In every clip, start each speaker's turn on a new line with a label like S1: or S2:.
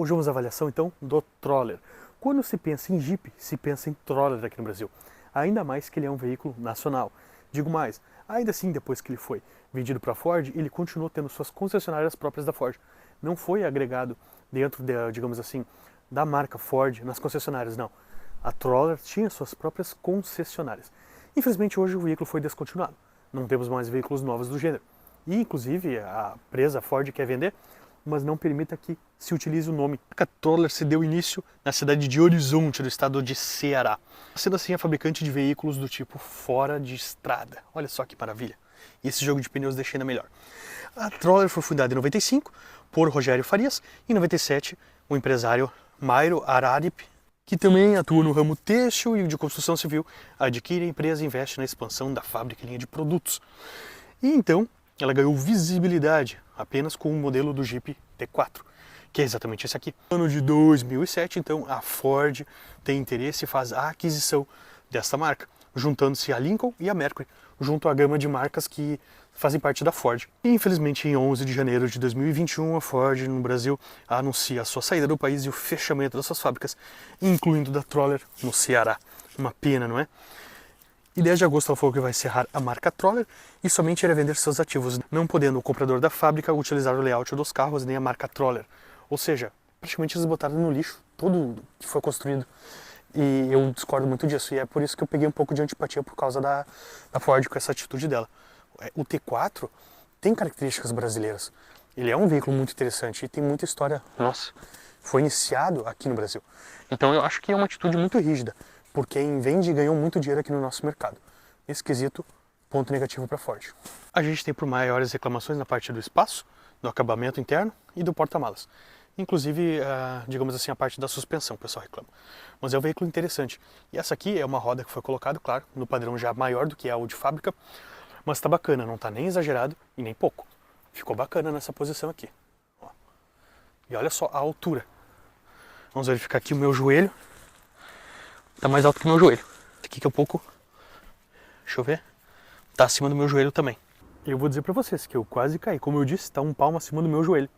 S1: Hoje vamos à avaliação então do Troller. Quando se pensa em Jeep, se pensa em Troller aqui no Brasil. Ainda mais que ele é um veículo nacional. Digo mais, ainda assim depois que ele foi vendido para a Ford, ele continuou tendo suas concessionárias próprias da Ford. Não foi agregado dentro, digamos assim, da marca Ford nas concessionárias, não. A Troller tinha suas próprias concessionárias. Infelizmente hoje o veículo foi descontinuado. Não temos mais veículos novos do gênero. E inclusive a empresa Ford quer vender, mas não permita que se utilize o nome. A Troller se deu início na cidade de Horizonte, do estado de Ceará, sendo assim a fabricante de veículos do tipo fora de estrada. Olha só que maravilha. E esse jogo de pneus deixa ainda melhor. A Troller foi fundada em 95 por Rogério Farias e em 97 o empresário Mairo Ararip, que também atua no ramo têxtil e de construção civil, adquire a empresa e investe na expansão da fábrica e linha de produtos. E então ela ganhou visibilidade apenas com o modelo do Jeep T4, que é exatamente esse aqui. No ano de 2007, então, a Ford tem interesse e faz a aquisição desta marca, juntando-se a Lincoln e a Mercury, junto à gama de marcas que fazem parte da Ford. E, infelizmente, em 11 de janeiro de 2021, a Ford, no Brasil, anuncia a sua saída do país e o fechamento das suas fábricas, incluindo da Troller no Ceará. Uma pena, não é? E 10 de agosto ela falou que vai encerrar a marca Troller e somente irá vender seus ativos, não podendo o comprador da fábrica utilizar o layout dos carros nem a marca Troller. Ou seja, praticamente eles botaram no lixo tudo que foi construído. E eu discordo muito disso, e é por isso que eu peguei um pouco de antipatia por causa da Ford com essa atitude dela. O T4 tem características brasileiras. Ele é um veículo muito interessante e tem muita história. Nossa, foi iniciado aqui no Brasil. Então eu acho que é uma atitude muito rígida, porque quem vende ganhou muito dinheiro aqui no nosso mercado. Nesse quesito, ponto negativo para a Ford. A gente tem por maiores reclamações na parte do espaço, do acabamento interno e do porta-malas. Inclusive, digamos assim, a parte da suspensão, o pessoal reclama. Mas é um veículo interessante. E essa aqui é uma roda que foi colocada, claro, no padrão já maior do que é o de fábrica, mas está bacana, não está nem exagerado e nem pouco. Ficou bacana nessa posição aqui. Ó. E olha só a altura. Vamos verificar aqui o meu joelho. Tá mais alto que o meu joelho. Aqui que é um pouco, deixa eu ver, tá acima do meu joelho também. E eu vou dizer pra vocês que eu quase caí. Como eu disse, tá um palmo acima do meu joelho.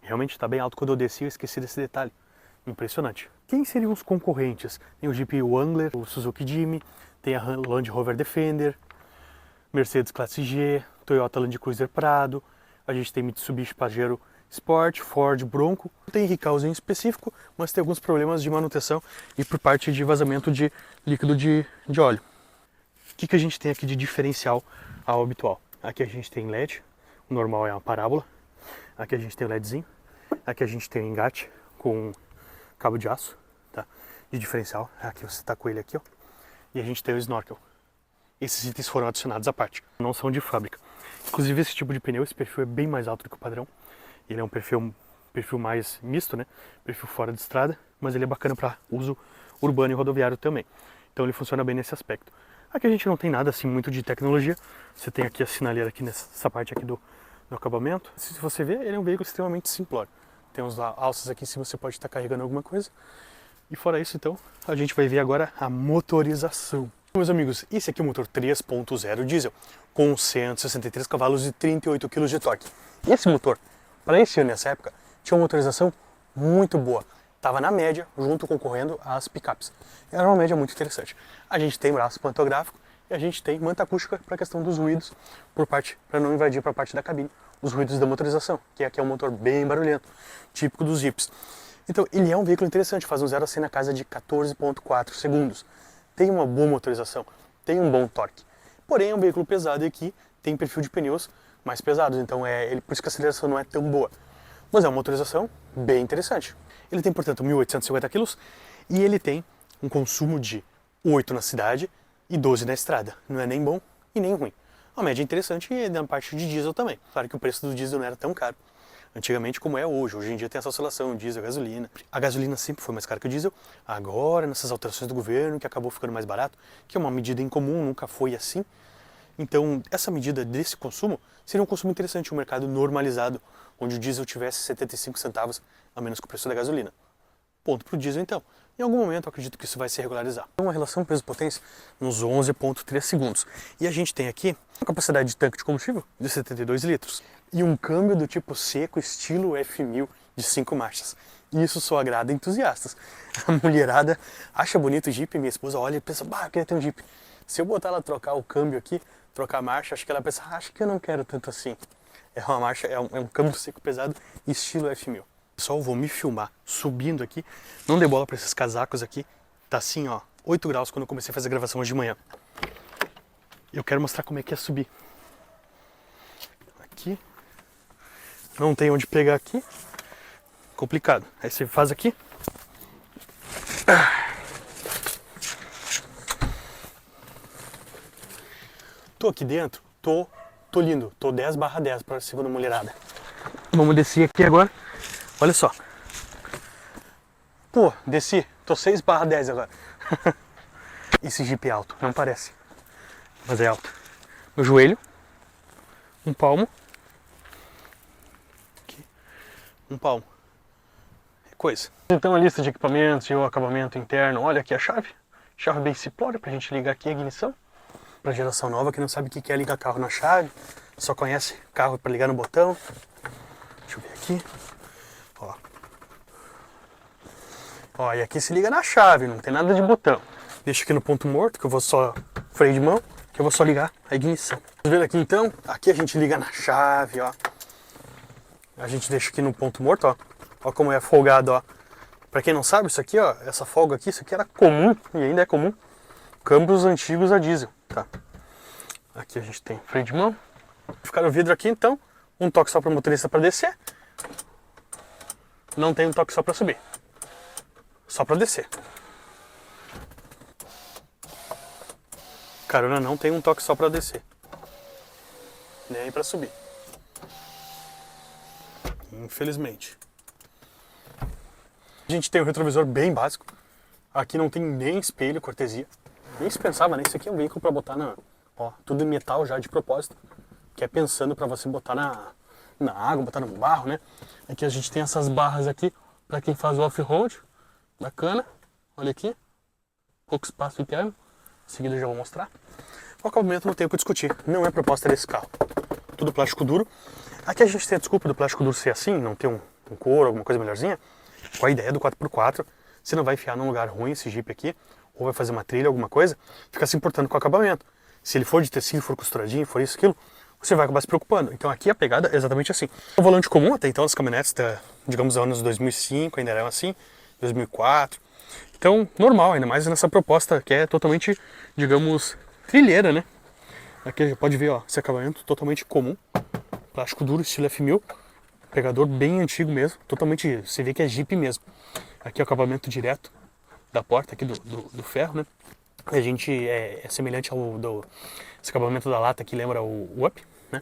S1: Realmente tá bem alto. Quando eu desci, eu esqueci desse detalhe. Impressionante. Quem seriam os concorrentes? Tem o Jeep Wrangler, o Suzuki Jimny, tem a Land Rover Defender, Mercedes Classe G, Toyota Land Cruiser Prado, a gente tem Mitsubishi Pajero Sport, Ford Bronco. Tem recalls em específico, mas tem alguns problemas de manutenção e por parte de vazamento de líquido de óleo. O que a gente tem aqui de diferencial ao habitual? Aqui a gente tem LED, o normal é uma parábola. Aqui a gente tem o LEDzinho. Aqui a gente tem o engate com cabo de aço, tá? De diferencial. Aqui você tá com ele aqui, ó. E a gente tem o snorkel. Esses itens foram adicionados à parte, não são de fábrica. Inclusive esse tipo de pneu, esse perfil é bem mais alto do que o padrão. Ele é um perfil mais misto, né? Perfil fora de estrada, mas ele é bacana para uso urbano e rodoviário também. Então ele funciona bem nesse aspecto. Aqui a gente não tem nada assim muito de tecnologia. Você tem aqui a sinaleira aqui nessa parte aqui do acabamento. Se você ver, ele é um veículo extremamente simplório. Tem uns alças aqui em cima, você pode estar carregando alguma coisa. E fora isso, então, a gente vai ver agora a motorização. Meus amigos, esse aqui é o motor 3.0 diesel, com 163 cavalos e 38 kg de torque. Esse motor, para esse ano nessa época, tinha uma motorização muito boa. Estava na média, junto concorrendo às picapes. Era uma média muito interessante. A gente tem braço pantográfico e a gente tem manta acústica para a questão dos ruídos, para não invadir para a parte da cabine os ruídos da motorização, que aqui é um motor bem barulhento, típico dos Jeeps. Então ele é um veículo interessante, faz um 0 a 100 na casa de 14,4 segundos. Tem uma boa motorização, tem um bom torque. Porém é um veículo pesado e aqui tem perfil de pneus mais pesados, então por isso que a aceleração não é tão boa. Mas é uma motorização bem interessante. Ele tem, portanto, 1.850 kg e ele tem um consumo de 8 na cidade e 12 na estrada. Não é nem bom e nem ruim. Uma média interessante e na parte de diesel também. Claro que o preço do diesel não era tão caro antigamente como é hoje. Hoje em dia tem essa oscilação, diesel, gasolina. A gasolina sempre foi mais cara que o diesel. Agora, nessas alterações do governo, que acabou ficando mais barato, que é uma medida incomum, nunca foi assim. Então, essa medida desse consumo seria um consumo interessante, um mercado normalizado, onde o diesel tivesse 75 centavos a menos que o preço da gasolina. Ponto para o diesel, então. Em algum momento, eu acredito que isso vai se regularizar. Uma relação peso-potência nos 11,3 segundos. E a gente tem aqui uma capacidade de tanque de combustível de 72 litros. E um câmbio do tipo seco, estilo F1000, de 5 marchas. E isso só agrada entusiastas. A mulherada acha bonito o Jeep, minha esposa olha e pensa, bah, eu queria ter um Jeep. Se eu botar ela trocar o câmbio aqui, trocar a marcha, acho que ela pensa, acho que eu não quero tanto assim. É uma marcha, é um câmbio seco pesado, estilo F1000. Pessoal, vou me filmar subindo aqui. Não dei bola para esses casacos aqui. Tá assim, ó, 8 graus quando eu comecei a fazer a gravação hoje de manhã. Eu quero mostrar como é que é subir. Aqui. Não tem onde pegar aqui. Complicado. Aí você faz aqui. Tô aqui dentro. Tô lindo. Tô 10/10 para a segunda mulherada. Vamos descer aqui agora. Olha só. Pô, desci. Tô 6/10 agora. Esse Jeep é alto. Não parece. Mas é alto. Meu joelho. Um palmo. Aqui. Um palmo. É coisa. Então a lista de equipamentos e o acabamento interno. Olha aqui a chave. Chave bem simplória pra gente ligar aqui a ignição. Pra geração nova que não sabe o que é ligar carro na chave. Só conhece carro pra ligar no botão. Deixa eu ver aqui. Ó. Ó, e aqui se liga na chave, não tem nada de botão. Deixa aqui no ponto morto, que eu vou só freio de mão, que eu vou só ligar a ignição. Vamos ver aqui então, aqui a gente liga na chave, ó. A gente deixa aqui no ponto morto, ó. Ó como é folgado, ó. Pra quem não sabe, isso aqui, ó, essa folga aqui, isso aqui era comum, e ainda é comum. Câmbios antigos a diesel, tá? Aqui a gente tem freio de mão. Ficar o vidro aqui então, um toque só para o motorista para descer. Não tem um toque só para subir. Só para descer. Carona não tem um toque só para descer. Nem para subir. Infelizmente. A gente tem um retrovisor bem básico. Aqui não tem nem espelho, cortesia. Nem se pensava, né? Isso aqui é um veículo para botar na... Ó, tudo em metal já de propósito. Que é pensando para você botar na água, botar no barro, né? Aqui a gente tem essas barras aqui para quem faz o off-road. Bacana. Olha aqui. Pouco espaço interno. Em seguida eu já vou mostrar. O acabamento não tem o que discutir. Não é proposta desse carro. Tudo plástico duro. Aqui a gente tem a desculpa do plástico duro ser assim, não ter um couro, alguma coisa melhorzinha. Com a ideia do 4x4, você não vai enfiar num lugar ruim esse Jeep aqui, ou vai fazer uma trilha, alguma coisa, ficar se importando com o acabamento. Se ele for de tecido, for costuradinho, for isso, aquilo, você vai acabar se preocupando. Então aqui a pegada é exatamente assim. O volante comum, até então, das caminhonetes, digamos, anos 2005, ainda eram assim, 2004. Então, normal, ainda mais nessa proposta que é totalmente, digamos, trilheira, né? Aqui já pode ver, ó, esse acabamento totalmente comum. Plástico duro, estilo F1000. Pegador bem antigo mesmo, totalmente, você vê que é Jeep mesmo. Aqui é o acabamento direto da porta aqui do ferro, né? A gente é semelhante ao esse acabamento da lata que lembra o Up, né?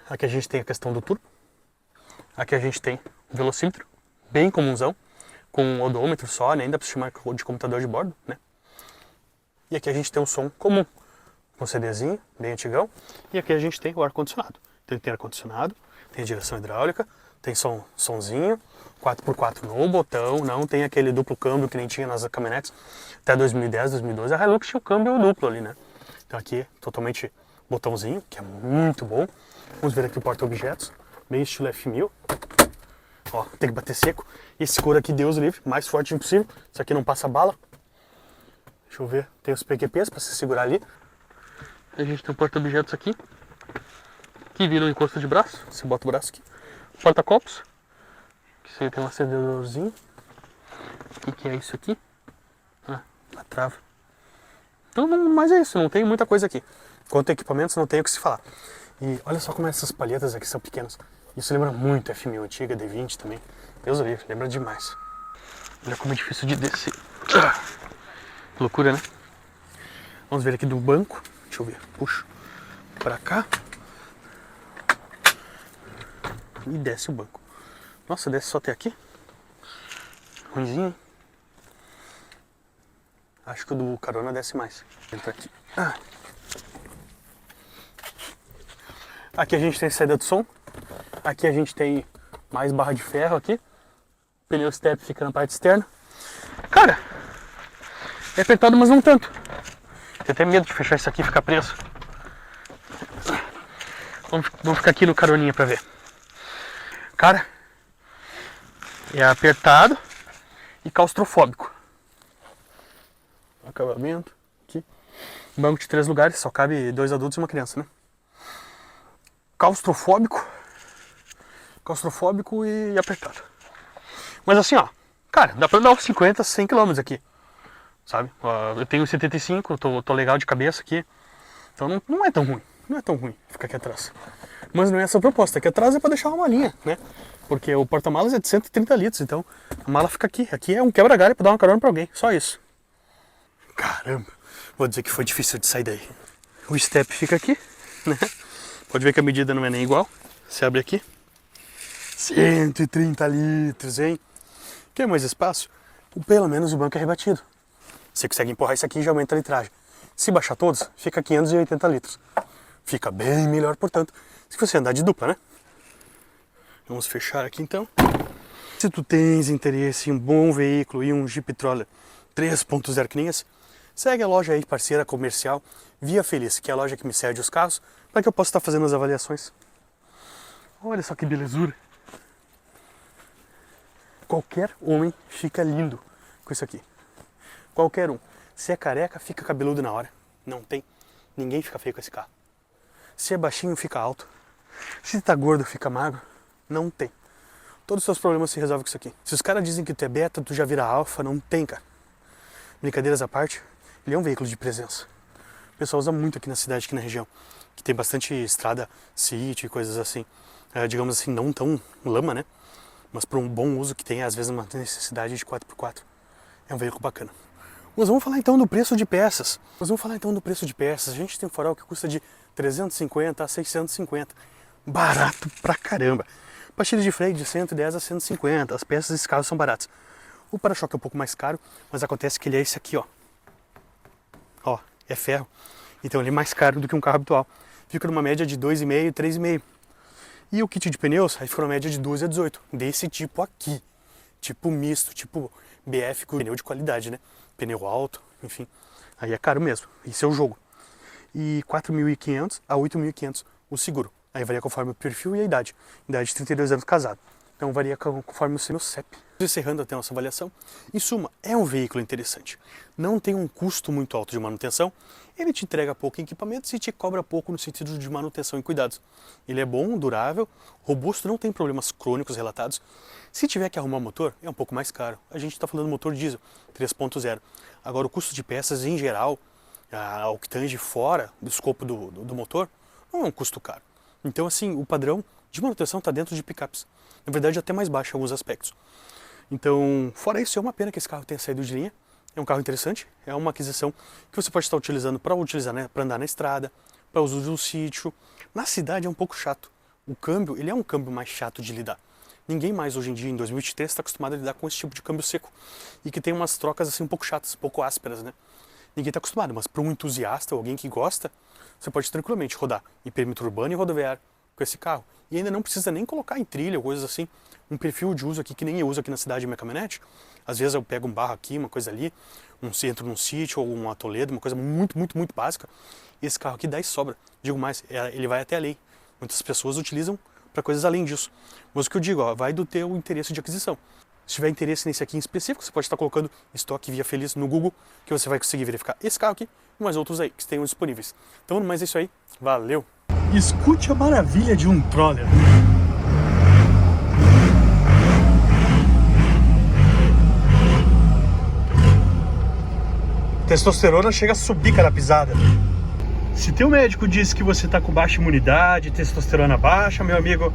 S1: Aqui a gente tem a questão do turbo. Aqui a gente tem o velocímetro, bem comunzão, com um odômetro só, né? Ainda para chamar de computador de bordo, né? E aqui a gente tem um som comum, com CDzinho, bem antigão. E aqui a gente tem o ar-condicionado. Então tem ar-condicionado, tem direção hidráulica, tem somzinho, 4x4 no botão, não tem aquele duplo câmbio que nem tinha nas caminhonetes. Até 2010, 2012, a Hilux tinha o câmbio duplo ali, né? Então aqui, totalmente botãozinho, que é muito bom. Vamos ver aqui o porta-objetos, bem estilo F1000. Ó, tem que bater seco. Esse couro aqui, Deus livre, mais forte impossível. Isso aqui não passa bala. Deixa eu ver, tem os PQPs para se segurar ali. A gente tem o porta-objetos aqui, que vira um encosto de braço. Você bota o braço aqui. Porta-copos, que você tem um acendedorzinho. O que é isso aqui? Ah, a trava. Então, mas é isso, não tem muita coisa aqui. Quanto a equipamentos, não tem o que se falar. E olha só como essas palhetas aqui são pequenas. Isso lembra muito F1000 antiga, D20 também. Deus livre, lembra demais. Olha como é difícil de descer. Loucura, né? Vamos ver aqui do banco. Deixa eu ver. Puxo pra cá. E desce o banco. Nossa, desce só até aqui. Ruizinho, hein? Acho que o do carona desce mais. Entra aqui. Aqui a gente tem saída de som. Aqui a gente tem mais barra de ferro aqui. O pneu step fica na parte externa. Cara, é apertado, mas não tanto. Tenho até medo de fechar isso aqui e ficar preso. Vamos ficar aqui no caroninha pra ver. Cara, É apertado e claustrofóbico. Acabamento aqui. Banco de 3 lugares, só cabe 2 adultos e uma criança, né? Claustrofóbico e apertado. Mas assim, ó, cara, dá pra andar uns 50, 100 km aqui, sabe? Eu tenho 75, tô legal de cabeça aqui, então não é tão ruim ficar aqui atrás. Mas não é essa a proposta, aqui atrás é pra deixar uma malinha, né? Porque o porta-malas é de 130 litros, então a mala fica aqui. Aqui é um quebra-galho pra dar uma carona pra alguém, só isso. Caramba, vou dizer que foi difícil de sair daí. O step fica aqui, né? Pode ver que a medida não é nem igual. Você abre aqui. 130 litros, hein? Quer mais espaço? Pelo menos o banco é rebatido. Você consegue empurrar isso aqui e já aumenta a litragem. Se baixar todos, fica 580 litros. Fica bem melhor, portanto, se você andar de dupla, né? Vamos fechar aqui então. Se tu tens interesse em um bom veículo e um Jeep Troller 3.0 que nem esse, segue a loja aí parceira comercial Via Feliz, que é a loja que me cede os carros, para que eu possa estar fazendo as avaliações. Olha só que belezura. Qualquer homem fica lindo com isso aqui. Qualquer um. Se é careca, fica cabeludo na hora. Não tem. Ninguém fica feio com esse carro. Se é baixinho, fica alto. Se tá gordo, fica magro. Não tem. Todos os seus problemas se resolvem com isso aqui. Se os caras dizem que tu é beta, tu já vira alfa, não tem, cara. Brincadeiras à parte, ele é um veículo de presença. O pessoal usa muito aqui na cidade, aqui na região, que tem bastante estrada, sítio e coisas assim. Digamos assim, não tão lama, né? Mas para um bom uso que tem, às vezes, uma necessidade de 4x4. É um veículo bacana. Mas vamos falar então do preço de peças. A gente tem um farol que custa de 350 a 650. Barato pra caramba. Pastilha de freio de 110 a 150. As peças desse carro são baratas. O para-choque é um pouco mais caro, mas acontece que ele é esse aqui, ó. Ó, é ferro. Então ele é mais caro do que um carro habitual. Fica numa média de 2,5, 3,5. E o kit de pneus, aí fica numa média de 12 a 18. Desse tipo aqui. Tipo misto, tipo BF com pneu de qualidade, né? Pneu alto, enfim. Aí é caro mesmo. Isso é o jogo. E 4.500 a 8.500 o seguro. Aí varia conforme o perfil e a idade. Idade de 32 anos casado. Então varia conforme o seu CEP. Encerrando até a nossa avaliação, em suma, é um veículo interessante. Não tem um custo muito alto de manutenção, ele te entrega pouco equipamento e te cobra pouco no sentido de manutenção e cuidados. Ele é bom, durável, robusto, não tem problemas crônicos relatados. Se tiver que arrumar motor, é um pouco mais caro. A gente está falando motor diesel 3.0. Agora o custo de peças em geral, ao que tange fora do escopo do motor, não é um custo caro. Então assim, o padrão de manutenção está dentro de picapes. Na verdade até mais baixo em alguns aspectos. Então, fora isso, é uma pena que esse carro tenha saído de linha. É um carro interessante, é uma aquisição que você pode estar utilizando para né, para andar na estrada, para uso de um sítio. Na cidade é um pouco chato. O câmbio, ele é um câmbio mais chato de lidar. Ninguém mais hoje em dia, em 2023, está acostumado a lidar com esse tipo de câmbio seco. E que tem umas trocas assim um pouco chatas, um pouco ásperas, né? Ninguém está acostumado, mas para um entusiasta ou alguém que gosta, você pode tranquilamente rodar em perímetro urbano e rodoviário com esse carro. E ainda não precisa nem colocar em trilha ou coisas assim. Um perfil de uso aqui que nem eu uso aqui na cidade minha caminhonete. Às vezes eu pego um barro aqui, uma coisa ali, entro num sítio ou um atoledo, uma coisa muito, muito, muito básica. E esse carro aqui dá e sobra. Digo mais, ele vai até além. Muitas pessoas utilizam para coisas além disso. Mas o que eu digo, ó, vai do teu interesse de aquisição. Se tiver interesse nesse aqui em específico, você pode estar colocando estoque Via Feliz no Google, que você vai conseguir verificar esse carro aqui e mais outros aí que tenham disponíveis. Então, mas é isso aí. Valeu! Escute a maravilha de um Troller. Testosterona chega a subir cada pisada. Se teu médico diz que você tá com baixa imunidade, testosterona baixa, meu amigo,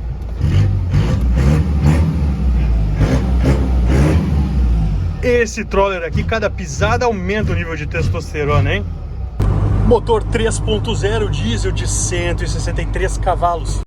S1: esse Troller aqui, cada pisada aumenta o nível de testosterona, hein? Motor 3.0 diesel de 163 cavalos.